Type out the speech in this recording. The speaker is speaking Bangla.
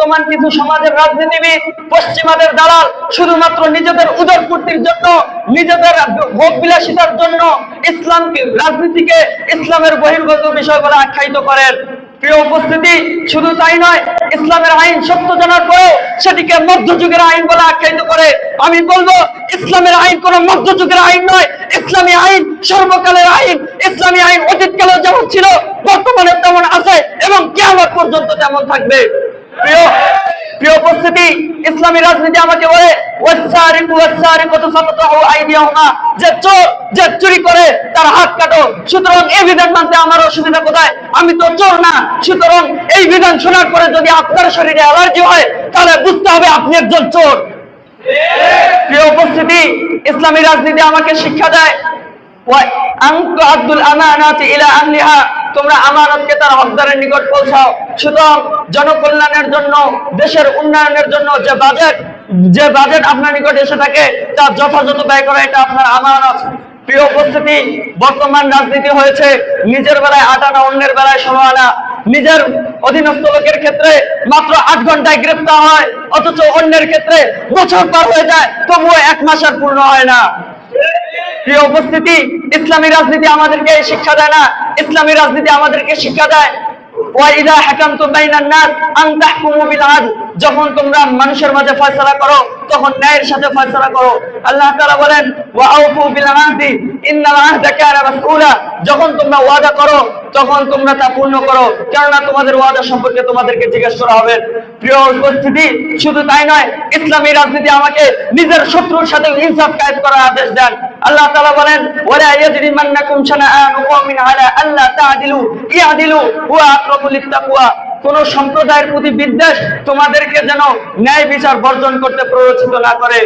বর্তমান কিছু সমাজের রাজনীতিবিদ, পশ্চিমাদের দালাল শুধুমাত্র নিজেদের উদরপূর্তির জন্য, নিজেদের ভোগ বিলাসিতার জন্য ইসলামকে, রাজনীতিকে ইসলামের বহির্গত বিষয় বলে আখ্যায়িত করেন। প্রিয় উপস্থিতি, শুধু তাই নয়, ইসলামের আইন সত্য জানার পরেও সেটিকে মধ্যযুগের আইন বলে আখ্যায়িত করে। আমি বলবো, ইসলামের আইন কোন মধ্যযুগের আইন নয়, ইসলামী আইন সর্বকালের আইন। ইসলামী আইন অতীতকালেও যেমন ছিল, বর্তমানে তেমন আছে এবং কিয়ামত পর্যন্ত তেমন থাকবে। প্রিয় উপস্থিতি, ইসলামী রাজনীতি আমাকে বলে যে চোর, যে চুরি করে তার হাত কাটো। সুতরাং এই বিধান মানতে আমার অসুবিধা কোথায়? আমি তো চোর না। সুতরাং এই বিধান শোনার পরে যদি আপনার শরীরে অ্যালার্জি হয়, তাহলে বুঝতে হবে আপনি একজন চোর। প্রিয় উপস্থিতি, ইসলামী রাজনীতি আমাকে শিক্ষা দেয় তোমরা আমানতকে তার হকদারের নিকট পৌঁছাও। সুতরাং জনকল্যাণের জন্য, দেশের উন্নয়নের জন্য যে বাজেট আপনার নিকট এসে থাকে তা যথাযথ ব্যয় করা, এটা আপনার আমানত। প্রিয় উপস্থিতি, বর্তমান রাজনীতি হয়েছে নিজের বেলায় 8 আনা, অন্যের বেলায় 16 আনা। নিজের অধীনস্থ লোকের ক্ষেত্রে মাত্র 8 ঘন্টায় গ্রেফতার হয়, অথচ অন্যের ক্ষেত্রে বছর পার হয়ে যায়, তবুও 1 মাস আর পূর্ণ হয় না। প্রিয় উপস্থিতি, ইসলামী রাজনীতি আমাদেরকে শিক্ষা দেয় না, ইসলামী রাজনীতি আমাদেরকে শিক্ষা দেয় যখন তোমরা মানুষের মাঝে ফয়সালা করো, তখন ন্যায়ের সাথে ফয়সালা করো। আল্লাহ তাআলা বলেন, যখন তোমরা ওয়াদা করো, তখন তোমরা তা পূর্ণ করো, কেননা তোমাদের ওয়াদা সম্পর্কে তোমাদেরকে জিজ্ঞেস করা হবে। প্রিয় উপস্থিতি, শুধু তাই নয়, ইসলামী রাজনীতি আমাকে নিজের শত্রুর সাথে ইনসাফ কায়েম করার আদেশ দেন। আল্লাহ তাআলা বলেন, ওয়ালা ইয়াজরিমান্নাকুম শানাআনু কওমিন আলা আল্লা তা'দিলু ইয়াদিলু হুয়া আকরাবু লিত্তাকওয়া। কোন সম্প্রদায়ের প্রতি বিদ্বেষ তোমাদেরকে যেন ন্যায় বিচার বর্জন করতে প্ররোচিত না করে।